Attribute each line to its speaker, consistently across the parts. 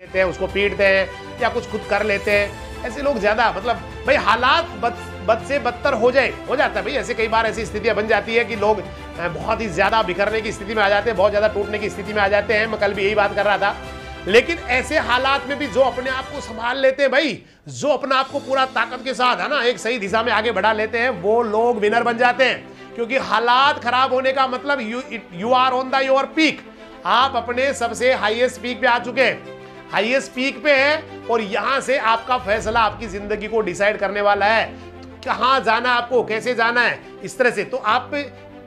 Speaker 1: लेते हैं, उसको पीटते हैं या कुछ खुद कर लेते हैं। ऐसे लोग ज्यादा मतलब भाई हालात बद से बदतर हो जाता है भाई। ऐसे कई बार ऐसी स्थितियां बन जाती है कि लोग बहुत ही ज्यादा बिखरने की स्थिति में आ जाते हैं, बहुत ज्यादा टूटने की स्थिति में आ जाते हैं। मैं कल भी यही बात कर रहा था। लेकिन ऐसे हालात में भी जो अपने आप को संभाल लेते हैं भाई, जो अपने आप को पूरा ताकत के साथ है ना एक सही दिशा में आगे बढ़ा लेते हैं, वो लोग विनर बन जाते हैं। क्योंकि हालात खराब होने का मतलब you are on the your peak. आप अपने सबसे हाईएस्ट पीक पे आ चुके हैं, हाईएस्ट पीक पे है, और यहां से आपका फैसला आपकी जिंदगी को डिसाइड करने वाला है। तो कहां जाना है आपको, कैसे जाना है, इस तरह से। तो आप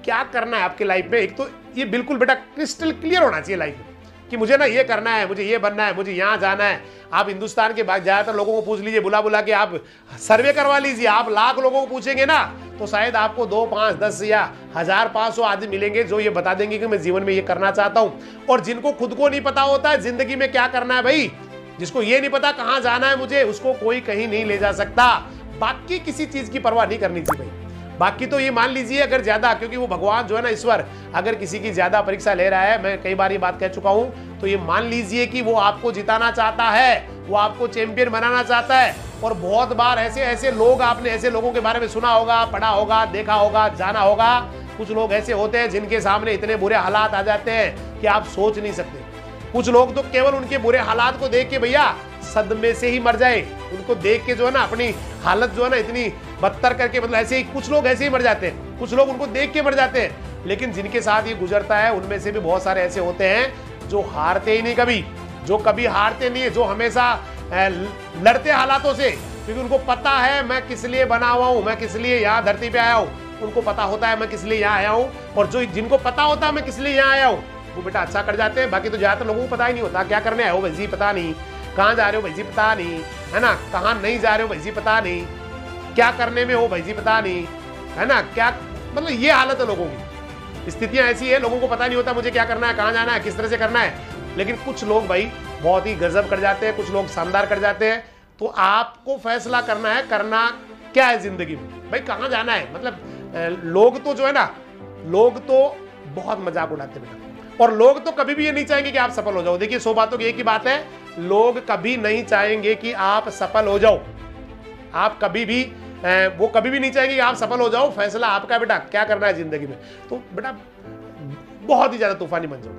Speaker 1: क्या करना है आपके लाइफ में, एक तो ये बिल्कुल बेटा क्रिस्टल क्लियर होना चाहिए लाइफ में कि मुझे ना ये करना है, मुझे ये बनना है, मुझे यहां जाना है। आप हिंदुस्तान के बाद ज्यादातर लोगों को पूछ लीजिए, बुला बुला के आप सर्वे करवा लीजिए, आप लाख लोगों को पूछेंगे ना तो शायद आपको 2, 5, 10 या 1500 आदमी मिलेंगे जो ये बता देंगे कि मैं जीवन में ये करना चाहता हूं। और जिनको खुद को नहीं पता होता है जिंदगी में क्या करना है भाई, जिसको ये नहीं पता कहां जाना है मुझे, उसको कोई कहीं नहीं ले जा सकता। बाकी किसी चीज की परवाह नहीं करनी चाहिए भाई। बाकी तो ये मान लीजिए अगर ज्यादा, क्योंकि वो भगवान जो है ना ईश्वर, अगर किसी की ज्यादा परीक्षा ले रहा है, मैं कई बार ये बात कह चुका हूं, तो ये मान लीजिए कि वो आपको जिताना चाहता है, वो आपको चैंपियन बनाना चाहता है। और बहुत बार ऐसे लोग, आपने ऐसे लोगों के बारे में सुना होगा, पढ़ा होगा, देखा होगा, जाना होगा। कुछ लोग ऐसे होते हैं जिनके सामने इतने बुरे हालात आ जाते हैं कि आप सोच नहीं सकते। कुछ लोग तो केवल उनके बुरे हालात को देख के भैया सदमे से ही मर जाए, उनको देख के जो है ना अपनी हालत जो है ना इतनी बदतर करके, मतलब ऐसे ही कुछ लोग ऐसे ही मर जाते हैं, कुछ लोग उनको देख के मर जाते हैं। लेकिन जिनके साथ ये गुजरता है उनमें से भी बहुत सारे ऐसे होते हैं जो हारते ही नहीं कभी, जो कभी हारते नहीं है, जो हमेशा लड़ते हालातों से, क्योंकि उनको पता है मैं किस लिए बना हुआ हूं, मैं किस लिए यहाँ धरती पे आया हूं। उनको पता होता है मैं किस लिए यहाँ आया हूं, और जो जिनको पता होता है मैं किस लिए यहाँ आया हूं, वो बेटा अच्छा कर जाते हैं। बाकी तो ज्यादातर लोगों को पता ही नहीं होता क्या करने आए हो भाई जी, पता नहीं कहाँ जा रहे हो भाई जी, पता नहीं है ना, कहाँ नहीं जा रहे हो भाई जी, पता नहीं क्या करने में हो भाई जी, पता नहीं है ना क्या, मतलब ये हालत है लोगों की। स्थितियां ऐसी है, लोगों को पता नहीं होता मुझे क्या करना है, कहाँ जाना है, किस तरह से करना है। लेकिन कुछ लोग भाई बहुत ही गजब कर जाते हैं, कुछ लोग शानदार कर जाते हैं। तो आपको फैसला करना है, करना क्या है जिंदगी में भाई, कहाँ जाना है। मतलब लोग तो जो है ना, लोग तो बहुत मजाक उड़ाते हैं बेटा, और लोग तो कभी भी ये नहीं चाहेंगे कि आप सफल हो जाओ। देखिए 100 बातों की एक ही बात है, लोग कभी नहीं चाहेंगे कि आप सफल हो जाओ। आप कभी भी वो कभी भी नहीं चाहेंगे कि आप सफल हो जाओ। फैसला आपका है बेटा, क्या करना है जिंदगी में। तो बेटा बहुत ही ज्यादा तूफानी बन जाओ,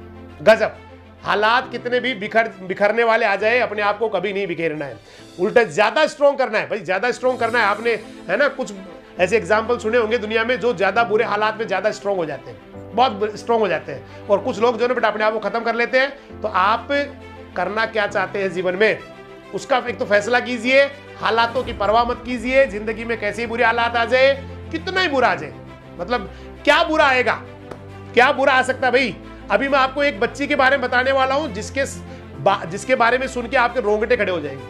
Speaker 1: गजब। हालात कितने भी बिखरने वाले आ जाए, अपने आप को कभी नहीं बिखेरना है, उल्टा ज्यादा स्ट्रॉन्ग करना है भाई, ज्यादा स्ट्रॉन्ग करना है। आपने है ना कुछ ऐसे एग्जाम्पल सुने होंगे दुनिया में, जो ज्यादा बुरे हालात में ज्यादा स्ट्रॉन्ग हो जाते हैं, बहुत स्ट्रॉन्ग हो जाते हैं। और कुछ लोग जो है बेटा अपने आप को खत्म कर लेते हैं। तो आप करना क्या चाहते हैं जीवन में, उसका एक तो फैसला कीजिए। हालातों की परवाह मत कीजिए। जिंदगी में कैसे बुरे हालात आ जाए, कितना ही बुरा आ जाए, मतलब क्या बुरा आएगा, क्या बुरा आ सकता है भाई। अभी मैं आपको एक बच्ची के बारे में बताने वाला हूं जिसके बारे में सुन के आपके रोंगटे खड़े हो जाएंगे,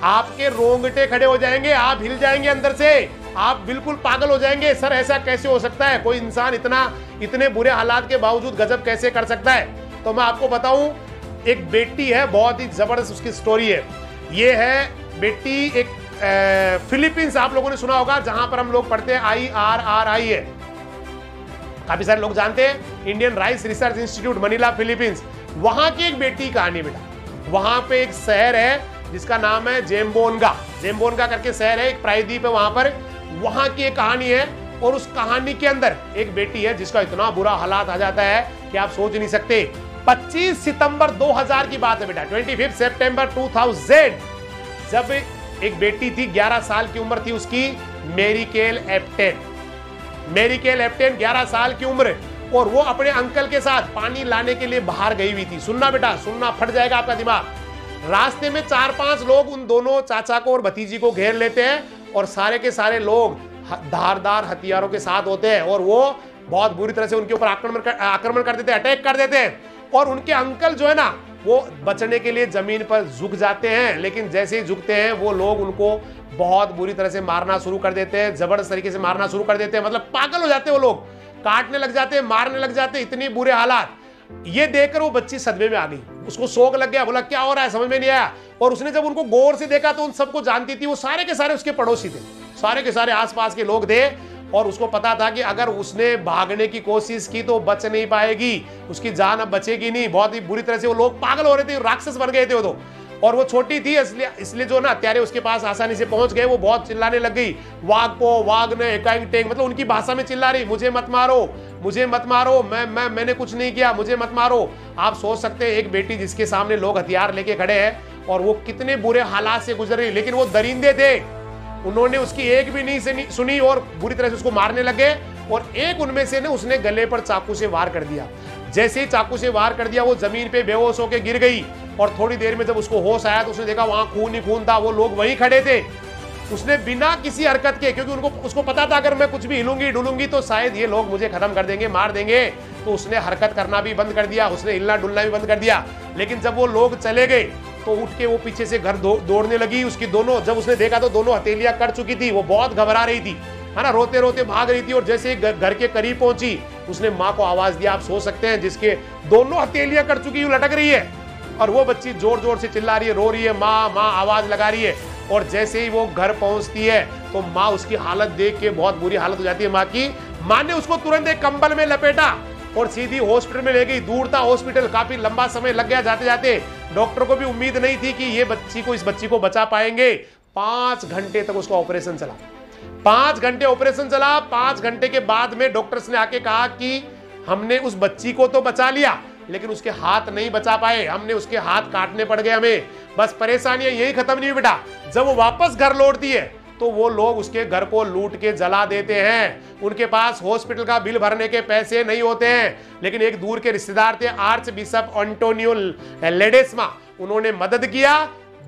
Speaker 1: आपके रोंगटे खड़े हो जाएंगे, आप हिल जाएंगे अंदर से, आप बिल्कुल पागल हो जाएंगे। सर ऐसा कैसे हो सकता है, कोई इंसान इतने बुरे हालात के बावजूद गजब कैसे कर सकता है। तो मैं आपको बताऊं, एक बेटी है, बहुत ही जबरदस्त उसकी स्टोरी है। ये है बेटी एक फिलीपींस, आप लोगों ने सुना होगा, जहां पर हम लोग पढ़ते हैं IRRI है, काफी सारे लोग जानते हैं, Indian rice research institute, Manila Philippines. वहां की एक बेटी कहानी बेटा। वहां पे एक शहर है जिसका नाम है जेम्बोनगा करके शहर है, एक प्रायद्वीप है वहां पर। वहां की एक कहानी है, और उस कहानी के अंदर एक बेटी है जिसका इतना बुरा हालात आ जाता है कि आप सोच नहीं सकते। 25 सितंबर 2000 की बात है बेटा, 25 सितंबर 2000, जब एक बेटी थी, 11 साल की उम्र थी उसकी, मेरिकेल एप्टेन 11 साल की उम्र, और वो अपने अंकल के साथ पानी लाने के लिए बाहर गई हुई थी। सुनना बेटा, सुनना, फट जाएगा आपका दिमाग। रास्ते में 4-5 लोग उन दोनों चाचा को और भतीजी को घेर लेते हैं, और सारे के सारे लोग धारदार हथियारों के साथ होते हैं, और वो बहुत बुरी तरह से उनके ऊपर आक्रमण कर देते हैं, अटैक कर देते हैं। और उनके अंकल जो है ना, वो बचने के लिए जमीन पर झुक जाते हैं, लेकिन जैसे ही झुकते हैं वो लोग उनको बहुत बुरी तरह से मारना शुरू कर देते हैं, जबरदस्त तरीके से मारना शुरू कर देते हैं। मतलब पागल हो जाते हैं वो लोग, काटने लग जाते हैं, मारने लग जाते हैं, इतनी बुरे हालात। ये देखकर वो बच्ची सदमे में आ गई, उसको शौक लग गया, बोला क्या हो रहा है, समझ में नहीं आया। और उसने जब उनको गौर से देखा तो उन सबको जानती थी, वो सारे के सारे उसके पड़ोसी थे, सारे के सारे आसपास के लोग थे। और उसको पता था कि अगर उसने भागने की कोशिश की तो बच नहीं पाएगी, उसकी जान अब बचेगी नहीं। बहुत ही बुरी तरह से वो लोग पागल हो रहे थे, राक्षस बन गए थे वो तो। और वो छोटी थी इसलिए जो ना हत्यारे उसके पास आसानी से पहुंच गए। वो बहुत चिल्लाने लग गई, वाघ को वाघ ने एकाएक टेक, मतलब उनकी भाषा में चिल्ला रही, मुझे मत मारो, मुझे मत मारो, मैंने कुछ नहीं किया, मुझे मत मारो। आप सोच सकते हैं एक बेटी जिसके सामने लोग हथियार लेके खड़े हैं और वो कितने बुरे हालात से गुजर रही, लेकिन वो दरिंदे थे, उन्होंने उसकी एक भी नहीं सुनी और बुरी तरह से उसको मारने लगे। और एक उनमें से ने उसने गले पर चाकू से वार कर दिया। जैसे ही चाकू से वार कर दिया वो जमीन पे बेहोश होकर गिर गई। और थोड़ी देर में जब उसको होश आया तो उसने देखा वहां खून ही खून था, वो लोग वहीं खड़े थे। उसने बिना किसी हरकत के, क्योंकि उसको पता था अगर मैं कुछ भी हिलूंगी डुलूंगी तो शायद ये लोग मुझे खत्म कर देंगे, मार देंगे, तो उसने हरकत करना भी बंद कर दिया, उसने हिलना डुलना भी बंद कर दिया। लेकिन जब वो लोग चले गए तो उठ के वो पीछे से घर दौड़ने लगी। उसकी दोनों, जब उसने देखा तो दोनों हथेलियां कट चुकी थी, वो बहुत घबरा रही थी, है ना, रोते रोते भाग रही थी। और जैसे ही घर के करीब पहुंची उसने माँ को आवाज दिया। आप सोच सकते हैं जिसके दोनों हथेलियां कट चुकी, लटक रही है और वो बच्ची जोर जोर से चिल्ला रही है, रो रही है, माँ माँ आवाज लगा रही है। और जैसे ही वो घर पहुंचती है तो माँ उसकी हालत देख के बहुत बुरी हालत हो जाती है माँ की। माँ ने उसको तुरंत एक कंबल में लपेटा और सीधी हॉस्पिटल में ले गई। दूर था हॉस्पिटल, काफी लंबा समय लग गया जाते जाते। डॉक्टर को भी उम्मीद नहीं थी कि ये इस बच्ची को बचा पाएंगे। 5 घंटे तक उसका ऑपरेशन चला, 5 घंटे ऑपरेशन चला। 5 घंटे के बाद में डॉक्टर्स ने आके कहा कि हमने उस बच्ची को तो बचा लिया लेकिन उसके हाथ नहीं बचा पाए, हमने उसके हाथ काटने पड़ गए हमें। बस परेशानियां यही खत्म नहीं हुई बेटा। जब वो वापस घर लौटती है तो वो लोग उसके घर को लूट के जला देते हैं। उनके पास हॉस्पिटल का बिल भरने के पैसे नहीं होते हैं। लेकिन एक दूर के रिश्तेदार थे, आर्च बिशप एंटोनियो लेडेस्मा, उन्होंने मदद किया,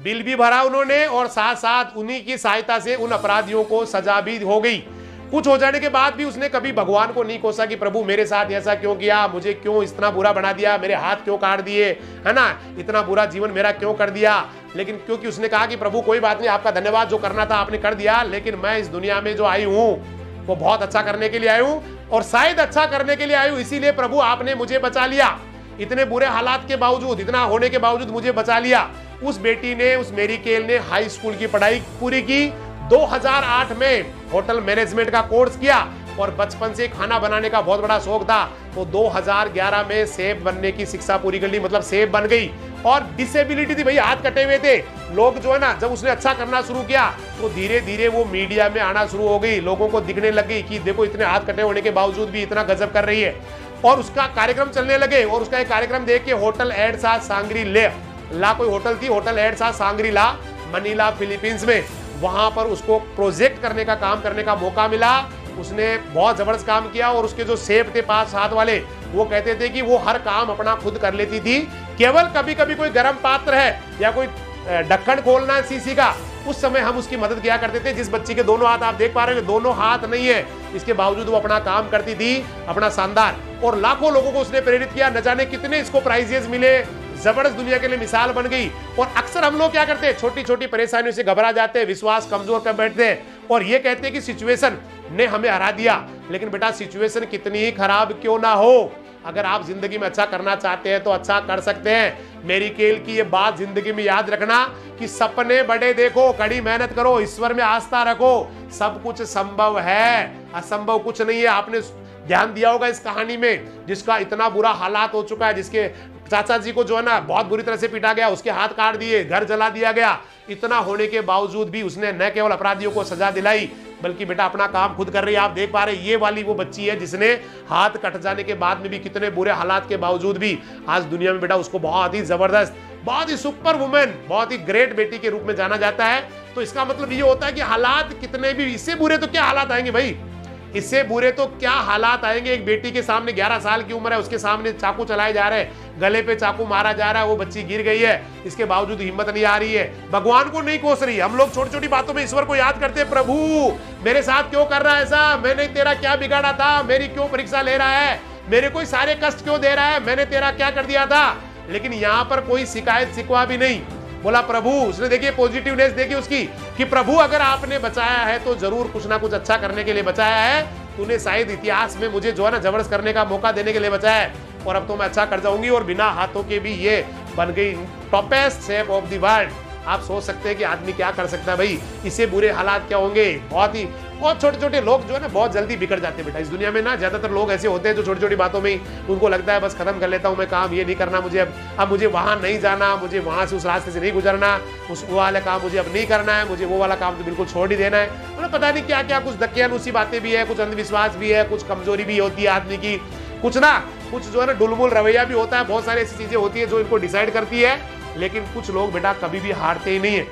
Speaker 1: बिल भी भरा उन्होंने और साथ साथ उन्हीं की सहायता से उन अपराधियों को सजा भी हो गई। कुछ हो जाने के बाद भी उसने कभी भगवान को नहीं कोसा कि प्रभु मेरे साथ ऐसा क्यों किया, मुझे क्यों इतना बुरा बना दिया, मेरे हाथ क्यों काट दिए, है ना, इतना बुरा जीवन मेरा क्यों कर दिया। लेकिन क्योंकि उसने कहा कि प्रभु कोई बात नहीं, आपका धन्यवाद, जो करना था आपने कर दिया, लेकिन मैं इस दुनिया में जो आई हूँ वो बहुत अच्छा करने के लिए आई हूँ और शायद अच्छा करने के लिए आई हूँ, इसीलिए प्रभु आपने मुझे बचा लिया। इतने बुरे हालात के बावजूद, इतना होने के बावजूद मुझे बचा लिया। उस बेटी ने, उस मेरी केल ने हाई स्कूल की पढ़ाई पूरी की। 2008 में होटल मैनेजमेंट का कोर्स किया और बचपन से खाना बनाने का बहुत बड़ा शौक था, तो 2011 में सेफ बनने की शिक्षा पूरी कर ली, मतलब सेफ बन गई। और डिसेबिलिटी थी भाई, हाथ कटे हुए थे। लोग जो है ना, जब उसने अच्छा करना शुरू किया तो धीरे धीरे वो मीडिया में आना शुरू हो गई, लोगों को दिखने लग गई कि देखो इतने हाथ कटे होने के बावजूद भी इतना गजब कर रही है। और उसका कार्यक्रम चलने लगे और उसका एक कार्यक्रम देख के होटल एडसा सांग्री ला कोई होटल थी, होटल एडसा सांग्री ला, मनीला फिलीपींस में, वहां पर उसको प्रोजेक्ट करने का काम करने का मौका मिला। उसने बहुत जबरदस्त काम किया और उसके जो शेफ थे 5 हाथ वाले, वो कहते थे कि वो हर काम अपना खुद कर लेती थी, केवल कभी कभी कोई गर्म पात्र है या कोई ढक्कन खोलना है सीसी का, उस समय हम उसकी मदद किया करते थे। जिस बच्ची के दोनों हाथ आप देख पा रहे हैं, दोनों हाथ नहीं है, इसके बावजूद वो अपना काम करती थी, अपना शानदार। और लाखों लोगों को उसने प्रेरित किया, न जाने कितने इसको प्राइजेस मिले, जबरदस्त दुनिया के लिए मिसाल बन गई। और अक्सर हम लोग क्या करते हैं, छोटी छोटी परेशानियों से घबरा जाते हैं, विश्वास कमजोर कर बैठते हैं और ये कहते हैं कि सिचुएशन ने हमें हरा दिया। लेकिन बेटा सिचुएशन कितनी ही खराब क्यों ना हो, अगर आप जिंदगी में अच्छा करना चाहते हैं तो अच्छा कर सकते हैं। मेरी केल की ये बात जिंदगी में याद रखना कि सपने बड़े देखो, कड़ी मेहनत करो, ईश्वर में आस्था रखो, सब कुछ संभव है, असंभव कुछ नहीं है। आपने ध्यान दिया होगा इस कहानी में, जिसका इतना बुरा हालात हो चुका है, जिसके चाचा जी को जो है ना बहुत बुरी तरह से पीटा गया, उसके हाथ काट दिए, घर जला दिया गया, इतना होने के बावजूद भी उसने न केवल अपराधियों को सजा दिलाई बल्कि बेटा अपना काम खुद कर रही है। आप देख पा रहे हैं, ये वाली वो बच्ची है जिसने हाथ कट जाने के बाद में भी, कितने बुरे हालात के बावजूद भी आज दुनिया में बेटा उसको बहुत ही जबरदस्त, बहुत ही सुपर वुमेन, बहुत ही ग्रेट बेटी के रूप में जाना जाता है। तो इसका मतलब ये होता है कि हालात कितने भी, इससे बुरे तो क्या हालात आएंगे भाई, इससे बुरे तो क्या हालात आएंगे। एक बेटी के सामने 11 साल की उम्र है, उसके सामने चाकू चलाए जा रहे हैं, गले पे चाकू मारा जा रहा है, वो बच्ची गिर गई है, इसके बावजूद हिम्मत नहीं आ रही है, भगवान को नहीं कोस रही। हम लोग छोटी छोटी बातों में ईश्वर को याद करते हैं, प्रभु मेरे साथ क्यों कर रहा है ऐसा, मैंने तेरा क्या बिगाड़ा था, मेरी क्यों परीक्षा ले रहा है, मेरे कोई सारे कष्ट क्यों दे रहा है, मैंने तेरा क्या कर दिया था। लेकिन यहाँ पर कोई शिकायत शिकवा भी नहीं, बोला प्रभु, उसने देखिए पॉजिटिवनेस देखी उसकी कि प्रभु अगर आपने बचाया है तो जरूर कुछ ना कुछ अच्छा करने के लिए बचाया है, तूने शायद इतिहास में मुझे जो है ना जबरदस्त करने का मौका देने के लिए बचाया है और अब तो मैं अच्छा कर जाऊंगी। और बिना हाथों के भी ये बन गई toppest chef of the world. आप सोच सकते हैं कि आदमी क्या कर सकता है भाई, इससे बुरे हालात क्या होंगे। बहुत छोटे छोटे लोग जो है ना बहुत जल्दी बिगड़ जाते हैं बेटा। इस दुनिया में ना ज्यादातर लोग ऐसे होते हैं जो छोटी छोटी बातों में उनको लगता है बस खत्म कर लेता हूँ मैं काम, ये नहीं करना मुझे, अब मुझे वहां नहीं जाना, मुझे वहां से उस रास्ते से नहीं गुजरना, उस वो वाला काम मुझे अब नहीं करना है, मुझे वो वाला काम तो बिल्कुल छोड़ ही देना है। मतलब पता नहीं क्या क्या कुछ दकियानुसी बातें भी है, कुछ अंधविश्वास भी है, कुछ कमजोरी भी होती है आदमी की, कुछ जो है ना डुलमुल रवैया भी होता है। बहुत सारी ऐसी चीजें होती है जो इनको डिसाइड करती है। लेकिन कुछ लोग बेटा कभी भी हारते ही नहीं है,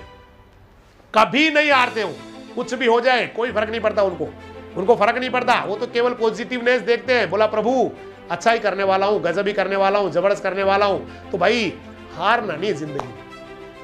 Speaker 1: कभी नहीं हारते हो। कुछ भी हो जाए कोई फर्क नहीं पड़ता उनको फर्क नहीं पड़ता। वो तो केवल पॉजिटिवनेस देखते हैं, बोला प्रभु अच्छा ही करने वाला हूं, गजब ही करने वाला हूं, जबरदस्त करने वाला हूं। तो भाई हारना नहीं है जिंदगी,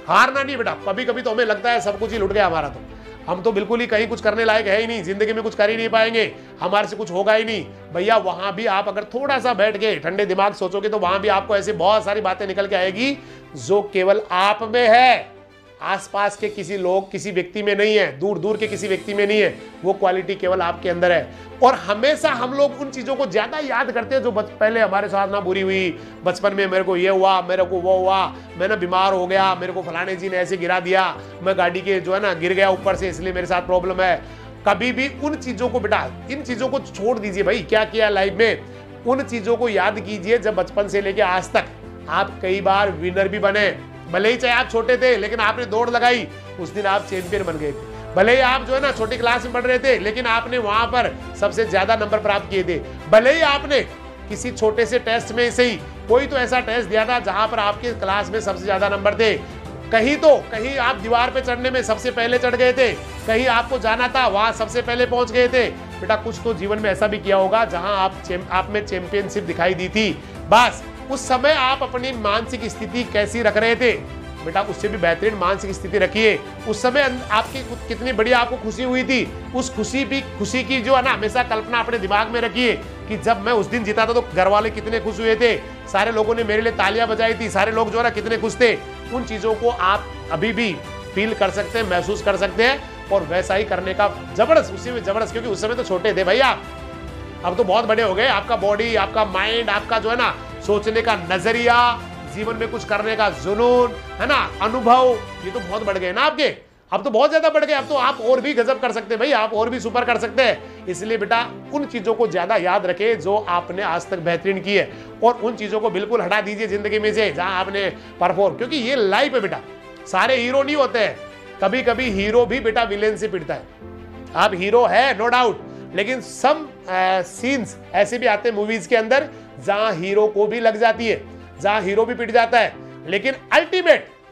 Speaker 1: हारना नहीं बेटा। कभी कभी तो हमें लगता है सब कुछ ही लुट गया हमारा, तो हम तो बिल्कुल ही कहीं कुछ करने लायक है ही नहीं, जिंदगी में कुछ कर ही नहीं पाएंगे, हमारे से कुछ होगा ही नहीं। भैया वहां भी आप अगर थोड़ा सा बैठ के ठंडे दिमाग सोचोगे तो वहां भी आपको ऐसे बहुत सारी बातें निकल के आएगी जो केवल आप में है, आसपास के किसी लोग किसी व्यक्ति में नहीं है, दूर दूर के किसी व्यक्ति में नहीं है। वो क्वालिटी केवल आपके अंदर है। और हमेशा हम लोग उन चीजों को ज्यादा याद करते हैं जो पहले हमारे साथ ना बुरी हुई, बचपन में मेरे को ये हुआ, मेरे को वो हुआ, मैं ना बीमार हो गया, मेरे को फलाने जी ने ऐसे गिरा दिया, मैं गाड़ी के जो है ना गिर गया ऊपर से इसलिए मेरे साथ प्रॉब्लम है। कभी भी उन चीजों को बेटा, इन चीजों को छोड़ दीजिए भाई। क्या किया लाइफ में, उन चीजों को याद कीजिए जब बचपन से लेके आज तक आप कई बार विनर भी बने। भले ही चाहे आप छोटे थे लेकिन आपने दौड़ लगाई, उस दिन आप चैंपियन बन गए थे। भले ही आप जो है ना छोटी क्लास में पढ़ रहे थे लेकिन आपने वहां पर सबसे ज्यादा नंबर प्राप्त किए थे। भले ही आपने किसी छोटे से टेस्ट में से ही कोई तो ऐसा टेस्ट दिया था जहां पर आपके क्लास में सबसे ज्यादा नंबर थे, कहीं आप दीवार पे चढ़ने में सबसे पहले चढ़ गए थे, कहीं आपको जाना था वहां सबसे पहले पहुंच गए थे। बेटा कुछ तो जीवन में ऐसा भी किया होगा जहां आप में चैंपियनशिप दिखाई दी थी। बस उस समय आप अपनी मानसिक स्थिति कैसी रख रहे थे, बेटा उससे भी बेहतरीन मानसिक स्थिति रखिए। उस समय आपकी कितनी बढ़िया आपको खुशी हुई थी, उस खुशी की जो है ना हमेशा कल्पना अपने दिमाग में रखिए कि जब मैं उस दिन जीता था तो घर वाले कितने खुश हुए थे, सारे लोगों ने मेरे लिए तालियां बजाई थी, सारे लोग जो है ना कितने खुश थे। उन चीजों को आप अभी भी फील कर सकते हैं, महसूस कर सकते हैं और वैसा ही करने का जबरदस्त, उसी में जबरदस्त, क्योंकि उस समय तो छोटे थे भैया, अब तो बहुत बड़े हो गए। आपका बॉडी, आपका माइंड, आपका जो है ना सोचने का नजरिया, जीवन में कुछ करने का जुनून है ना, अनुभव, ये तो बहुत बढ़ गए ना आपके, अब तो बहुत ज्यादा बढ़ गए। अब तो आप और भी गजब कर सकते हैं भाई, आप और भी सुपर कर सकते हैं। इसलिए बेटा उन चीजों को ज्यादा याद रखें जो आपने आज तक बेहतरीन की है और उन चीजों को बिल्कुल हटा दीजिए जिंदगी में से जहां आपने परफॉर्म, क्योंकि ये लाइफ है बेटा, सारे हीरो नहीं होते हैं, कभी कभी हीरो भी बेटा विलेन से पिटता है। आप हीरो है नो डाउट, लेकिन सम सीन्स ऐसे भी आते हैं मूवीज के अंदर जहां हीरो को भी लग जाती है, जहां हीरो भी पिट जाता है। लेकिन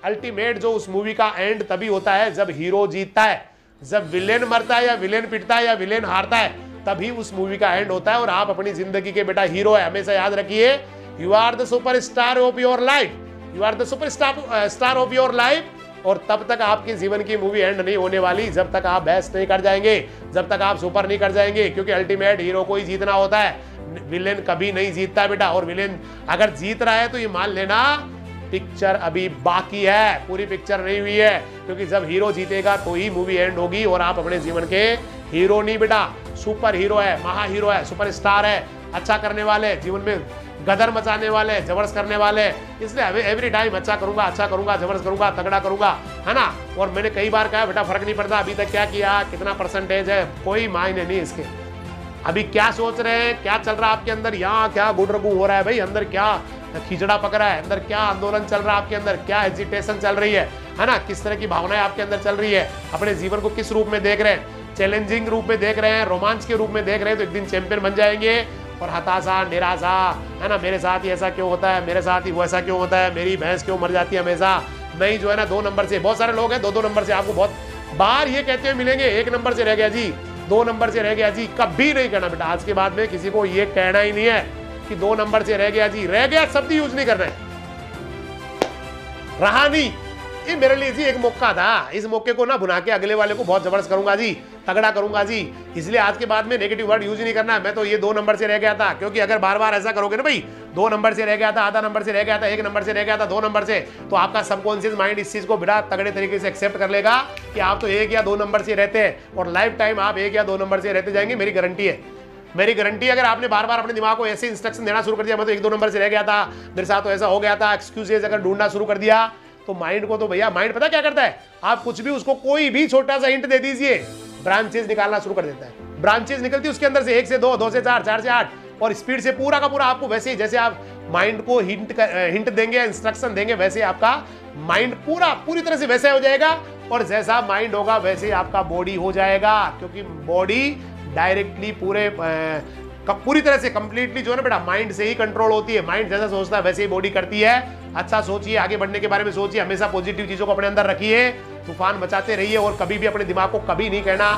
Speaker 1: अल्टीमेट जो उस मूवी का एंड तभी होता है जब हीरो जीतता है, जब विलेन मरता है या विलेन पिटता है या विलेन हारता है, तभी उस मूवी का एंड होता है। और आप अपनी जिंदगी के बेटा हीरो है, हमेशा याद रखिए, you are the super star of your life, you are the super star of your life. और तब तक आपके जीवन की मूवी एंड नहीं होने वाली जब तक आप बेस्ट नहीं कर जाएंगे, जब तक आप सुपर नहीं कर जाएंगे, क्योंकि अल्टीमेट हीरो को ही जीतना होता है, विलेन कभी नहीं जीतता बेटा। और विलेन अगर जीत रहा है तो ये मान लेना पिक्चर अभी बाकी है, पूरी पिक्चर नहीं हुई है, क्योंकि जब हीरो जीतेगा तो ही मूवी एंड होगी। और आप अपने जीवन के हीरो नहीं बेटा, सुपर हीरो है, महा हीरो है, सुपर स्टार है, अच्छा करने वाले, जीवन में गदर मचाने वाले, जबरदस्त करने वाले। इसलिए एवरी टाइम अच्छा करूंगा, जबरदस्त करूंगा, तगड़ा करूंगा, है ना। और मैंने कई बार कहा बेटा फर्क नहीं पड़ता अभी तक क्या किया, कितना परसेंटेज है, कोई मायने नहीं इसके। अभी क्या सोच रहे हैं, क्या चल रहा है आपके अंदर, यहाँ क्या गुडरगू हो रहा है भाई, अंदर क्या खिचड़ा पक रहा है, अंदर क्या आंदोलन चल रहा है आपके अंदर, क्या हेजिटेशन चल रही है ना, किस तरह की भावनाएं आपके अंदर चल रही है, अपने जीवन को किस रूप में देख रहे हैं, चैलेंजिंग रूप में देख रहे हैं, रोमांच के रूप में देख रहे हैं, तो एक दिन चैंपियन बन जाएंगे। और हताशा, निराशा, है ना, मेरे साथ ही ऐसा क्यों होता है, मेरे साथ ही वो ऐसा क्यों होता है, मेरी भैंस क्यों मर जाती है हमेशा, नहीं जो है ना 2 नंबर से, बहुत सारे लोग हैं 2-2 नंबर से आपको बहुत बार ये कहते हुए मिलेंगे 1 नंबर से रह गया जी, 2 नंबर से रह गया जी। कभी नहीं कहना बेटा, आज के बाद में किसी को ये कहना ही नहीं है कि 2 नंबर से रह गया जी, रह गया शब्द यूज नहीं करना है, रहा नहीं, ये मेरे लिए जी एक मौका था, इस मौके को ना भुना के अगले वाले को बहुत जबरदस्त करूंगा जी, तगड़ा करूंगा जी। इसलिए आज के बाद में नेगेटिव वर्ड यूज नहीं करना है। मैं तो ये 2 नंबर से रह गया था, क्योंकि अगर बार बार ऐसा करोगे ना भाई, 2 नंबर से रह गया था, आधा नंबर से रह गया था, 1 नंबर से रह गया था, 2 नंबर से, तो आपका सबकॉन्शियस माइंड इस चीज को बड़ा तगड़े तरीके से एक्सेप्ट कर लेगा कि आप तो 1 या 2 नंबर से रहते हैं और लाइफ टाइम आप 1 या 2 नंबर से रहते जाएंगे। मेरी गारंटी है, मेरी गारंटी। अगर आपने बार बार अपने दिमाग को ऐसे इंस्ट्रक्शन देना शुरू कर दिया, मैं तो 1-2 नंबर से रह गया था, मेरे साथ तो ऐसा हो गया था, एक्सक्यूजेज अगर ढूंढना शुरू कर दिया, तो माइंड को तो भैया, माइंड पता क्या करता है, आप कुछ भी उसको कोई भी छोटा सा हिंट दे दीजिए, ब्रांचेस निकालना शुरू कर देता है। ब्रांचेस निकलती है उसके अंदर से 1 से 2, 2 से 4, 4 से 8, और स्पीड से पूरा का पूरा आपको वैसे ही जैसे आप माइंड को हिंट देंगे, इंस्ट्रक्शन देंगे, वैसे आपका माइंड पूरी तरह से वैसा हो जाएगा, और जैसा माइंड होगा वैसे ही आपका बॉडी हो जाएगा, क्योंकि बॉडी डायरेक्टली पूरी तरह से कंप्लीटली जो है ना बेटा माइंड से ही कंट्रोल होती है। माइंड जैसा सोचता है वैसे ही बॉडी करती है। अच्छा सोचिए, आगे बढ़ने के बारे में सोचिए, हमेशा पॉजिटिव चीजों को अपने अंदर रखिए, तूफान बचाते रहिए, और कभी भी अपने दिमाग को कभी नहीं कहना